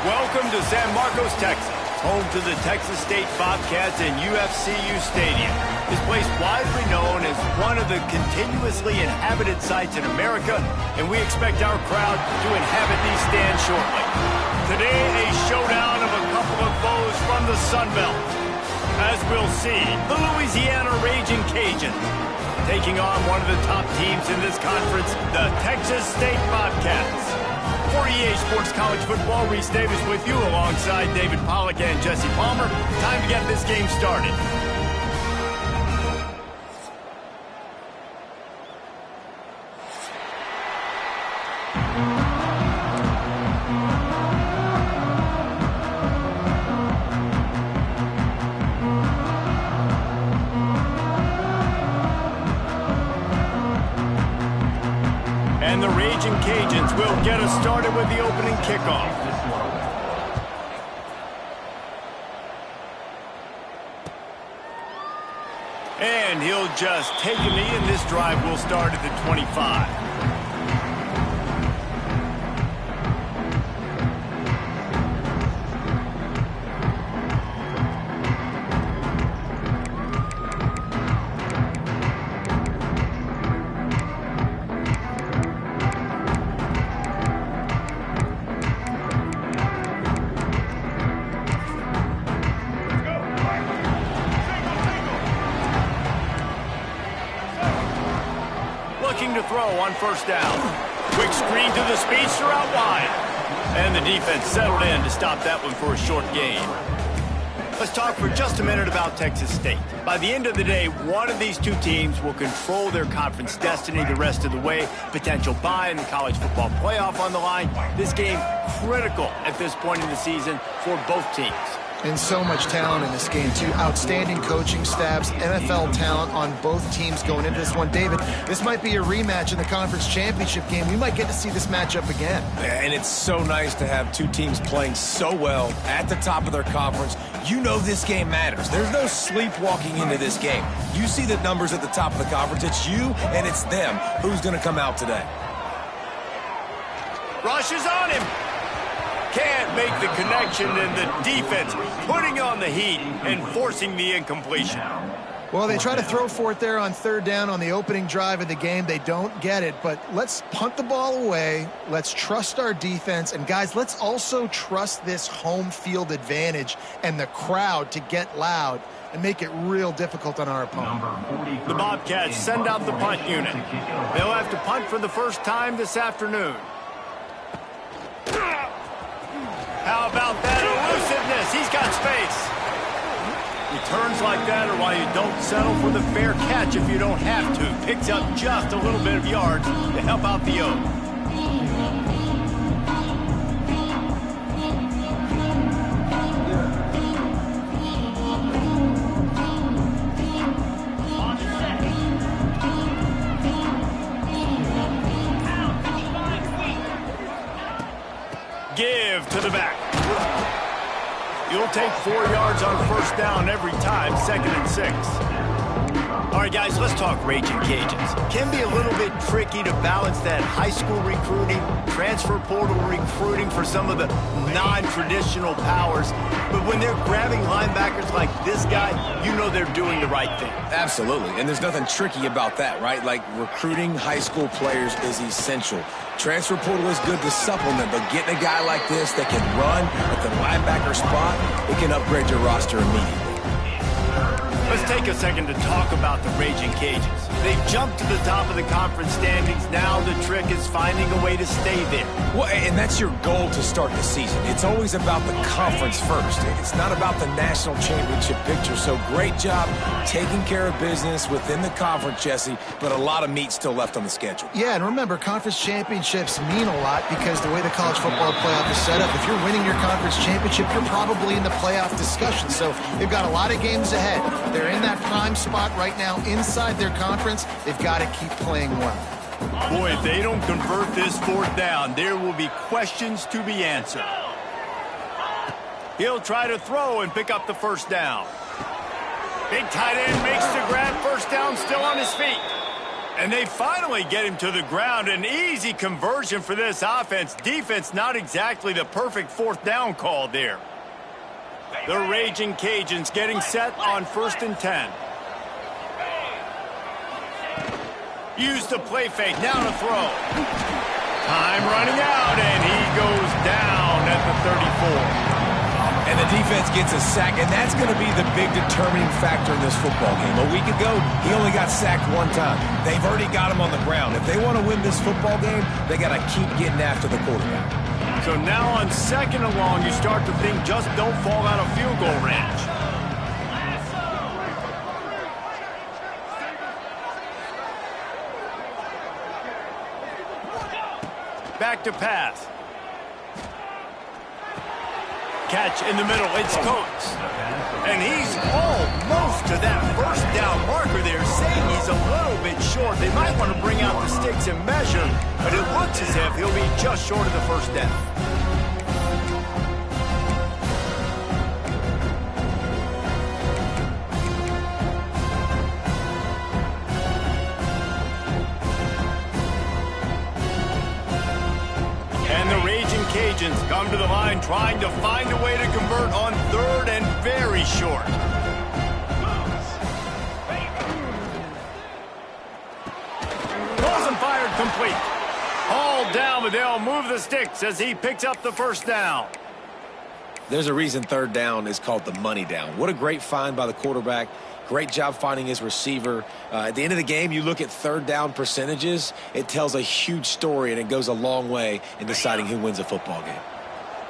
Welcome to San Marcos, Texas, home to the Texas State Bobcats and UFCU Stadium. This place widely known as one of the continuously inhabited sites in America, and we expect our crowd to inhabit these stands shortly. Today, a showdown of a couple of foes from the Sun Belt. As we'll see, the Louisiana Raging Cajuns taking on one of the top teams in this conference, the Texas State Bobcats. For EA Sports College Football, Reese Davis with you alongside David Pollack and Jesse Palmer. Time to get this game started. And the Raging Cajuns will get us started with the opening kickoff. And he'll just take a knee, and this drive will start at the 25. To throw on first down. Quick screen to the speedster out wide. And the defense settled in to stop that one for a short gain. Let's talk for just a minute about Texas State. By the end of the day, one of these two teams will control their conference destiny the rest of the way. Potential bye in the college football playoff on the line. This game critical at this point in the season for both teams. And so much talent in this game, too. Outstanding coaching staffs, NFL talent on both teams going into this one. David, this might be a rematch in the conference championship game. We might get to see this matchup again. And it's so nice to have two teams playing so well at the top of their conference. You know this game matters. There's no sleepwalking into this game. You see the numbers at the top of the conference. It's you and it's them. Who's going to come out today? Rush is on him. Can't make the connection, and the defense putting on the heat and forcing the incompletion. Well, they try to throw for it there on third down on the opening drive of the game. They don't get it, but let's punt the ball away. Let's trust our defense. And, guys, let's also trust this home field advantage and the crowd to get loud and make it real difficult on our opponent. The Bobcats send out the punt unit. They'll have to punt for the first time this afternoon. How about that elusiveness? He's got space. Returns like that are why you don't settle for the fair catch if you don't have to. Picks up just a little bit of yards to help out the O's. Give to the back. You'll take 4 yards on first down every time, 2nd and 6. All right, guys, let's talk Raging Cajuns. Can be a little bit tricky to balance that high school recruiting, transfer portal recruiting for some of the non-traditional powers. But when they're grabbing linebackers like this guy, you know they're doing the right thing. Absolutely, and there's nothing tricky about that, right? Like, recruiting high school players is essential. Transfer portal is good to supplement, but getting a guy like this that can run at the linebacker spot, it can upgrade your roster immediately. Let's take a second to talk about the Raging Cajuns. They've jumped to the top of the conference standings. Now the trick is finding a way to stay there. Well, and that's your goal to start the season. It's always about the conference first. It's not about the national championship picture. So great job taking care of business within the conference, Jesse, but a lot of meat still left on the schedule. Yeah, and remember, conference championships mean a lot because the way the college football playoff is set up, if you're winning your conference championship, you're probably in the playoff discussion. So they've got a lot of games ahead. They're in that prime spot right now inside their conference. They've got to keep playing well. Boy, if they don't convert this 4th down, there will be questions to be answered. He'll try to throw and pick up the first down. Big tight end makes the grab. First down, still on his feet. And they finally get him to the ground. An easy conversion for this offense. Defense, not exactly the perfect fourth down call there. The Raging Cajuns getting set on 1st and 10. Use the play fake. Now to throw. Time running out, and he goes down at the 34. And the defense gets a sack, and that's going to be the big determining factor in this football game. A week ago, he only got sacked one time. They've already got him on the ground. If they want to win this football game, they got to keep getting after the quarterback. So now on 2nd and long, you start to think just don't fall out of field goal range. Back to pass. Catch in the middle. It's Coates. And he's almost to that first down marker there, saying he's a little bit short. They might want to bring out the sticks and measure, but it looks as if he'll be just short of the first down. Cajuns come to the line trying to find a way to convert on 3rd and very short. Balls and fired complete. Hauled down, but they'll move the sticks as he picks up the first down. There's a reason 3rd down is called the money down. What a great find by the quarterback. Great job finding his receiver. At the end of the game, you look at 3rd down percentages. It tells a huge story, and it goes a long way in deciding who wins a football game.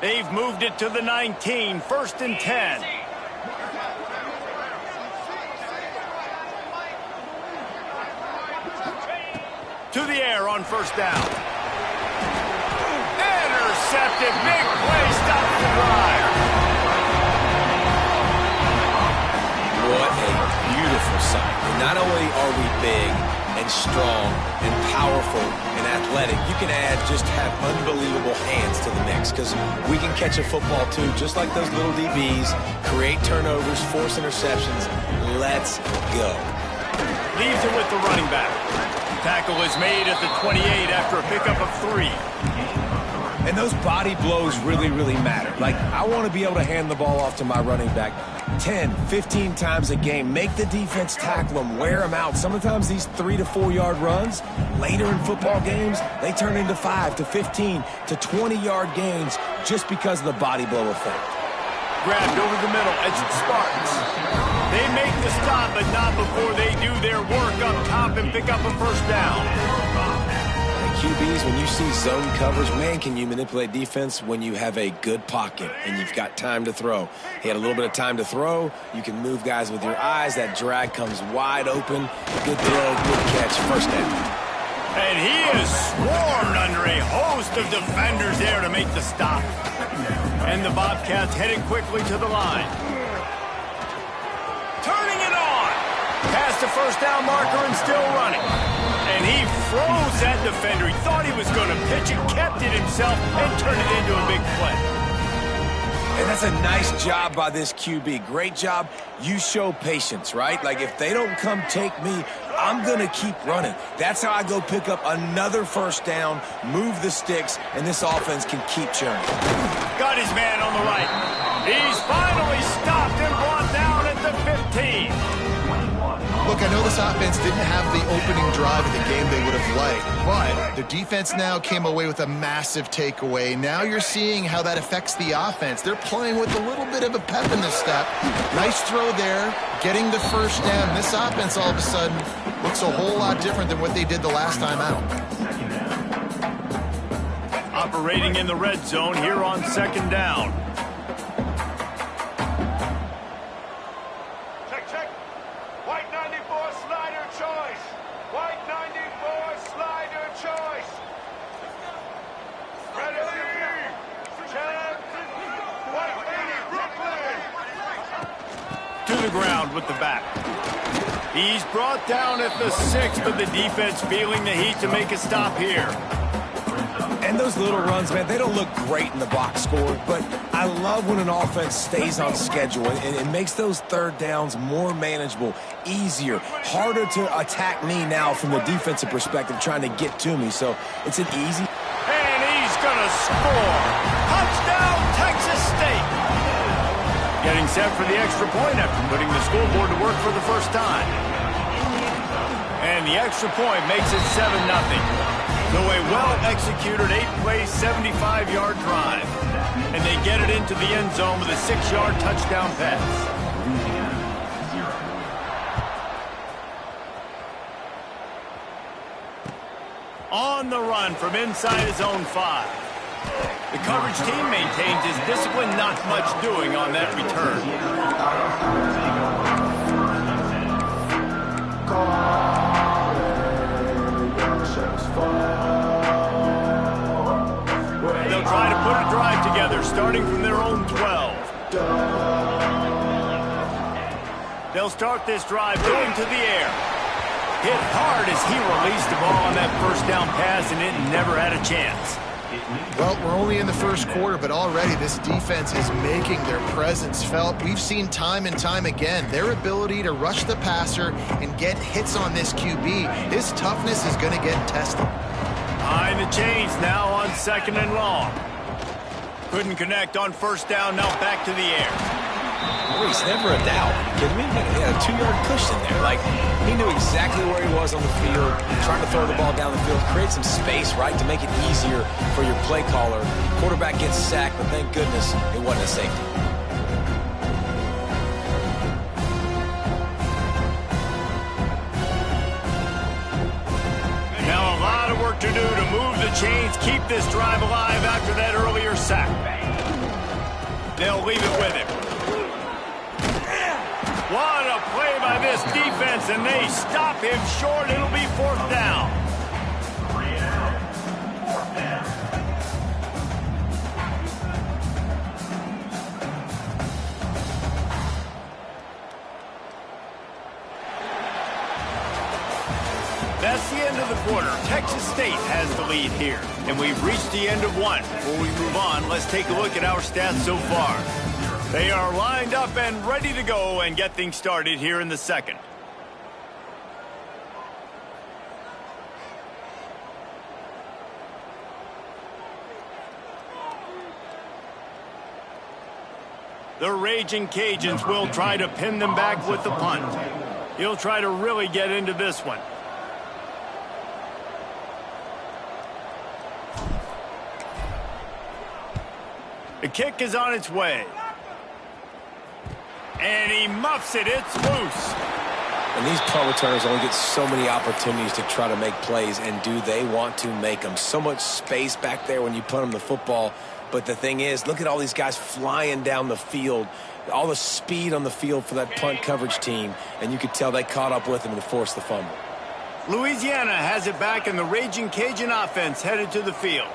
They've moved it to the 19, 1st and 10. To the air on 1st down. Intercepted. Big play. Stops the drive. What a beautiful sight. And not only are we big and strong and powerful and athletic, you can just have unbelievable hands to the mix, because we can catch a football too, just like those little DBs, create turnovers, force interceptions. Let's go. Leaves it with the running back. Tackle is made at the 28 after a pickup of 3. And those body blows really, really matter. Like, I want to be able to hand the ball off to my running back 10, 15 times a game. Make the defense tackle them, wear them out. Sometimes these 3 to 4 yard runs, later in football games, they turn into 5 to 15 to 20 yard gains just because of the body blow effect. Grabbed over the middle. It's the Spartans. They make the stop, but not before they do their work up top and pick up a first down. QBs, when you see zone coverage, man, can you manipulate defense when you have a good pocket and you've got time to throw. He had a little bit of time to throw. You can move guys with your eyes. That drag comes wide open. Good throw, good catch, first down. And he is swarmed under a host of defenders there to make the stop. And the Bobcats headed quickly to the line. Turning it on. Past the first down marker and still running. And he froze that defender. He thought he was going to pitch it, kept it himself, and turned it into a big play. And that's a nice job by this QB. Great job. You show patience, right? Like, if they don't come take me, I'm going to keep running. That's how I go pick up another first down, move the sticks, and this offense can keep churning. Got his man on the right. He's finally stopped and brought down at the 15. Look, I know this offense didn't have the opening drive of the game they would have liked, but the defense now came away with a massive takeaway. Now you're seeing how that affects the offense. They're playing with a little bit of a pep in the step. Nice throw there, getting the first down. This offense all of a sudden looks a whole lot different than what they did the last time out. Operating in the red zone here on 2nd down. Ground with the back. He's brought down at the 6, but the defense feeling the heat to make a stop here. And those little runs, man, they don't look great in the box score, but I love when an offense stays on schedule and it makes those third downs more manageable, easier, harder to attack me now from the defensive perspective trying to get to me. So it's an easy. And he's going to score. Touchdown, Texas State. Getting set for the extra point after putting the scoreboard to work for the first time. And the extra point makes it 7-0. So a well-executed 8-play, 75-yard drive. And they get it into the end zone with a 6-yard touchdown pass. On the run from inside his own 5. The coverage team maintains his discipline, not much doing on that return. They'll try to put a drive together, starting from their own 12. They'll start this drive going to the air. Hit hard as he released the ball on that first down pass, and it never had a chance. Well, we're only in the first quarter, but already this defense is making their presence felt. We've seen time and time again their ability to rush the passer and get hits on this QB. His toughness is going to get tested. Behind the chains now on 2nd and long. Couldn't connect on first down, now back to the air. Reese, never a doubt. Are you kidding me? He had a 2-yard cushion there. Like, he knew exactly where he was on the field, trying to throw the ball down the field, create some space, right, to make it easier for your play caller. Quarterback gets sacked, but thank goodness it wasn't a safety. Now a lot of work to do to move the chains, keep this drive alive after that earlier sack. They'll leave it with him. What a play by this defense, and they stop him short. It'll be 4th down. That's the end of the quarter. Texas State has the lead here, and we've reached the end of one. Before we move on, let's take a look at our stats so far. They are lined up and ready to go and get things started here in the second. The Raging Cajuns will try to pin them back with the punt. He'll try to really get into this one. The kick is on its way. And he muffs it. It's loose. And these punt returners only get so many opportunities to try to make plays, and do they want to make them? So much space back there when you punt them the football. But the thing is, look at all these guys flying down the field, all the speed on the field for that punt coverage team, and you could tell they caught up with him to force the fumble. Louisiana has it back, and the Raging Cajun offense headed to the field.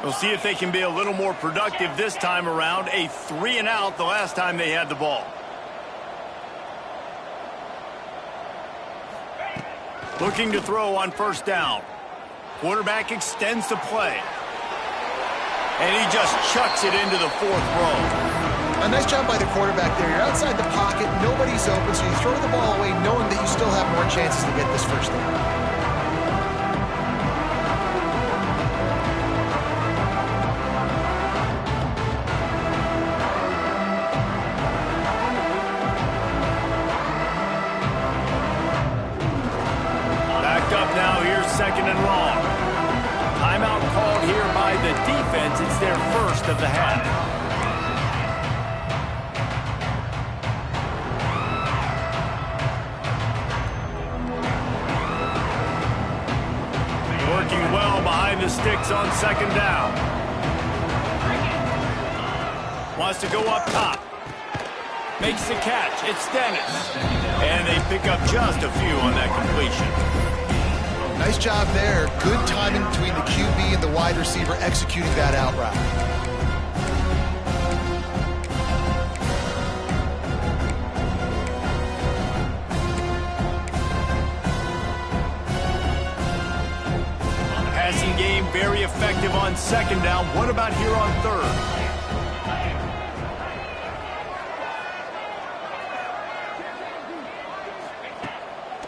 We'll see if they can be a little more productive this time around. A 3-and-out the last time they had the ball. Looking to throw on first down. Quarterback extends the play. And he just chucks it into the 4th row. A nice job by the quarterback there. You're outside the pocket, nobody's open, so you throw the ball away knowing that you still have more chances to get this first down. Now here's 2nd and long. Timeout called here by the defense. It's their first of the half. Working well behind the sticks on 2nd down. Wants to go up top. Makes the catch. It's Dennis. And they pick up just a few on that completion. Nice job there. Good timing between the QB and the wide receiver executing that out route. Passing game been very effective on second down. What about here on third?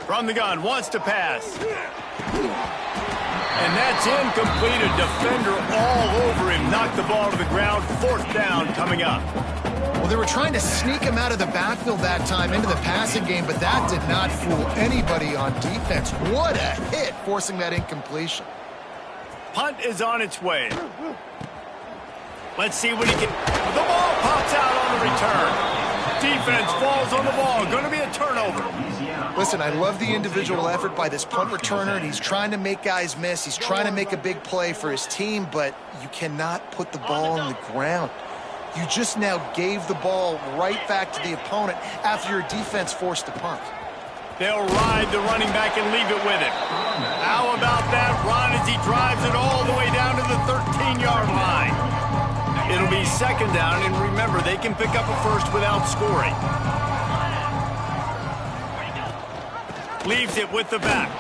From the gun, wants to pass. And that's incomplete. A defender all over him. Knocked the ball to the ground. Fourth down coming up. Well, they were trying to sneak him out of the backfield that time into the passing game, but that did not fool anybody on defense. What a hit, forcing that incompletion. Punt is on its way. Let's see what he can... The ball pops out on the return. Defense falls on the ball. Going to be a turnover. Listen, I love the individual effort by this punt returner, and he's trying to make guys miss. He's trying to make a big play for his team, but you cannot put the ball on the ground. You just now gave the ball right back to the opponent after your defense forced the punt. They'll ride the running back and leave it with him. How about that run as he drives it all the way down to the 13-yard line? It'll be second down, and remember, they can pick up a first without scoring. Leaves it with the back.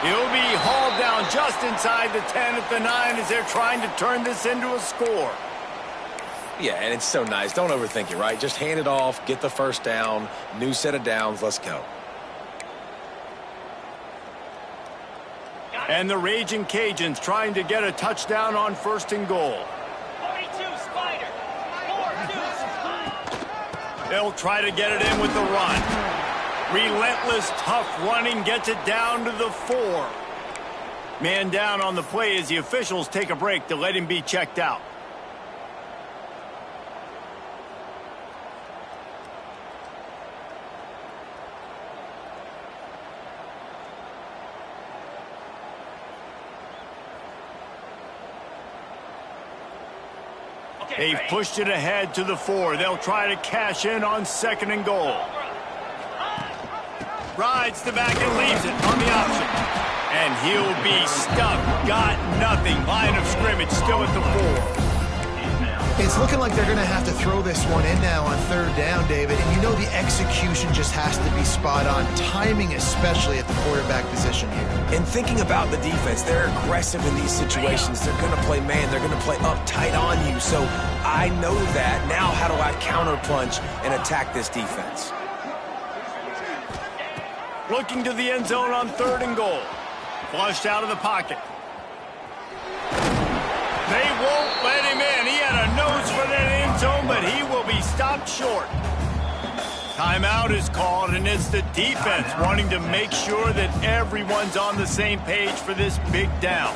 He'll be hauled down just inside the 10 at the 9 as they're trying to turn this into a score. Yeah, and it's so nice. Don't overthink it, right? Just hand it off, get the first down, new set of downs, let's go. And the Raging Cajuns trying to get a touchdown on first and goal. 42 Spider. 4-2. They'll try to get it in with the run. Relentless, tough running gets it down to the 4. Man down on the play as the officials take a break to let him be checked out. They've pushed it ahead to the 4. They'll try to cash in on second and goal. Rides the back and leaves it on the option. And he'll be stuck. Got nothing. Line of scrimmage still at the 4. It's looking like they're going to have to throw this one in now on third down, David. And you know the execution just has to be spot on. Timing especially at the quarterback position here. And thinking about the defense, they're aggressive in these situations. They're going to play man. They're going to play up tight on you. So I know that. Now how do I counterpunch and attack this defense? Looking to the end zone on third and goal. Flushed out of the pocket. They won't let him in. He had a nose for that end zone, but he will be stopped short. Timeout is called, and it's the defense wanting to make sure that everyone's on the same page for this big down.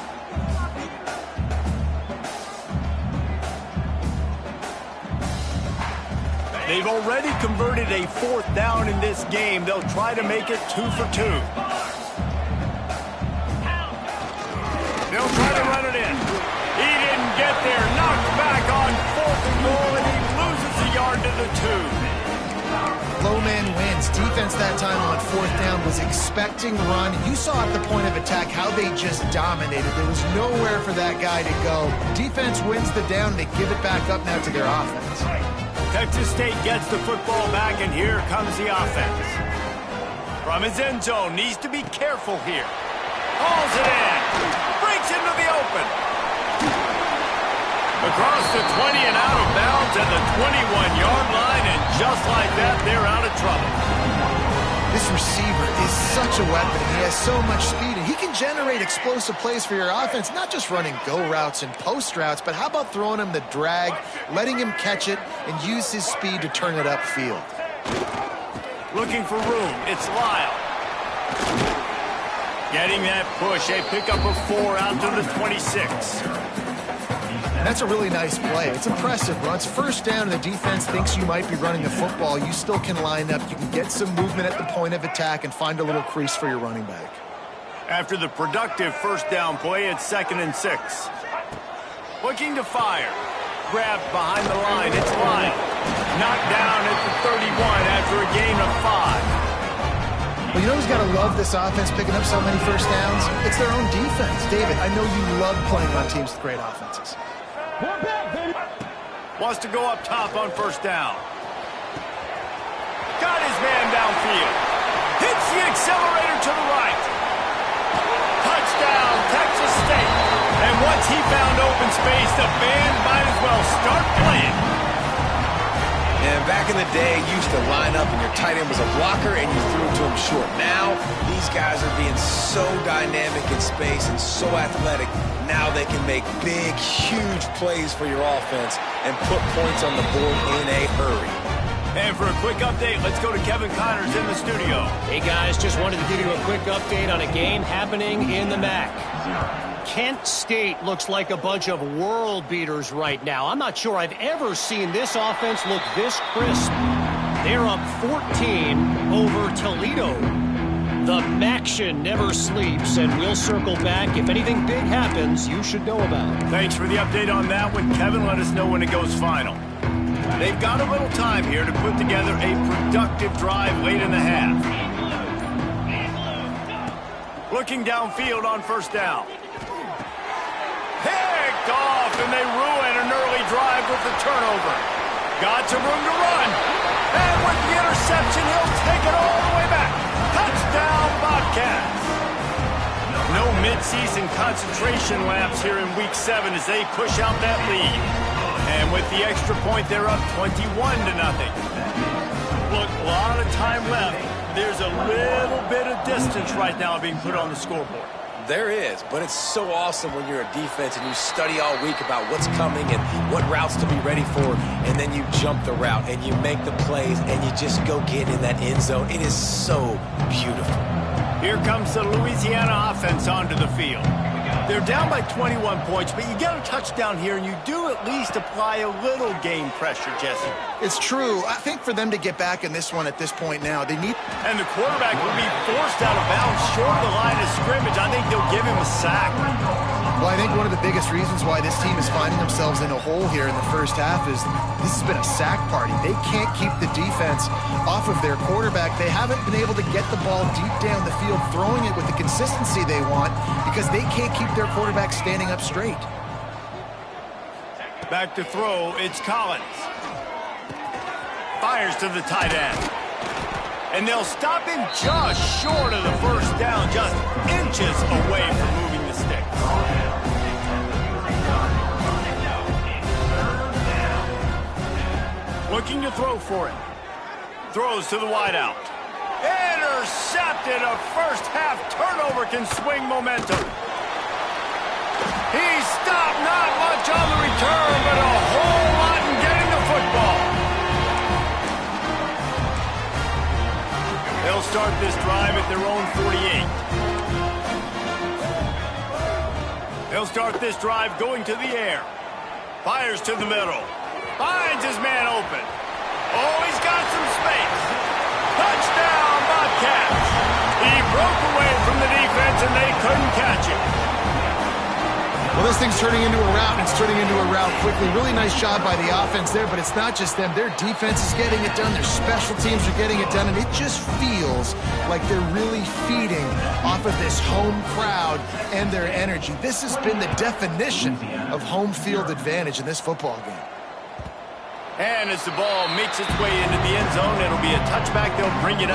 They've already converted a fourth down in this game. They'll try to make it 2 for 2. They'll try to run it in. He didn't get there. Knocked back on fourth and goal, and he loses a yard to the 2. Low man wins. Defense that time on fourth down was expecting run. You saw at the point of attack how they just dominated. There was nowhere for that guy to go. Defense wins the down. They give it back up now to their offense. Texas State gets the football back, and here comes the offense. From his end zone, needs to be careful here. Hauls it in. Breaks into the open. Across the 20 and out of bounds at the 21-yard line, and just like that, they're out of trouble. This receiver is such a weapon. He has so much speed, and he can generate explosive plays for your offense, not just running go routes and post routes, but how about throwing him the drag, letting him catch it, and use his speed to turn it upfield. Looking for room. It's Lyle. Getting that push. A pickup of 4 out to the 26. That's a really nice play. It's impressive. Runs first down, and the defense thinks you might be running the football. You still can line up. You can get some movement at the point of attack and find a little crease for your running back. After the productive first down play, it's 2nd and 6. Looking to fire. Grabbed behind the line. It's Lyle. Knocked down at the 31 after a gain of 5. Well, you know who's got to love this offense picking up so many first downs? It's their own defense. David, I know you love playing on teams with great offenses. Wants to go up top on first down. Got his man downfield. Hits the accelerator to the right. Touchdown, Texas State. And what open space, the band might as well start playing. And back in the day, you used to line up and your tight end was a blocker and you threw it to him short. Now, these guys are being so dynamic in space and so athletic. Now they can make big, huge plays for your offense and put points on the board in a hurry. And for a quick update, let's go to Kevin Connors in the studio. Hey guys, just wanted to give you a quick update on a game happening in the MAC. Kent State looks like a bunch of world beaters right now. I'm not sure I've ever seen this offense look this crisp. They're up 14 over Toledo. The MACtion never sleeps, and we'll circle back. If anything big happens, you should know about it. Thanks for the update on that one. Kevin, let us know when it goes final. They've got a little time here to put together a productive drive late in the half. Looking downfield on first down. Picked off, and they ruin an early drive with the turnover. Got some room to run. And with the interception, he'll take it all the way back. Touchdown, Bobcats. No mid-season concentration laps here in Week 7 as they push out that lead. And with the extra point, they're up 21-0. Look, a lot of time left. There's a little bit of distance right now being put on the scoreboard. There is, but it's so awesome when you're a defense and you study all week about what's coming and what routes to be ready for, and then you jump the route and you make the plays and you just go get in that end zone. It is so beautiful. Here comes the Louisiana offense onto the field. They're down by 21 points, but you get a touchdown here, and you do at least apply a little game pressure, Jesse. It's true. I think for them to get back in this one at this point now, they need... And the quarterback will be forced out of bounds short of the line of scrimmage. I think they'll give him a sack. Well, I think one of the biggest reasons why this team is finding themselves in a hole here in the first half is this has been a sack party. They can't keep the defense off of their quarterback. They haven't been able to get the ball deep down the field, throwing it with the consistency they want because they can't keep their quarterback standing up straight. Back to throw, it's Collins. Fires to the tight end. And they'll stop him just short of the first down, just inches away from moving the sticks. Looking to throw for it. Throws to the wideout. Intercepted. A first-half turnover can swing momentum. He stopped, not much on the return, but a whole lot in getting the football. They'll start this drive at their own 48. They'll start this drive going to the air. Fires to the middle. Finds his man open. Oh, he's got some space. Touchdown, Bobcats. He broke away from the defense, and they couldn't catch him. Well, this thing's turning into a rout, and it's turning into a rout quickly. Really nice job by the offense there, but it's not just them. Their defense is getting it done. Their special teams are getting it done, and it just feels like they're really feeding off of this home crowd and their energy. This has been the definition of home field advantage in this football game. And as the ball makes its way into the end zone, it'll be a touchback. They'll bring it up.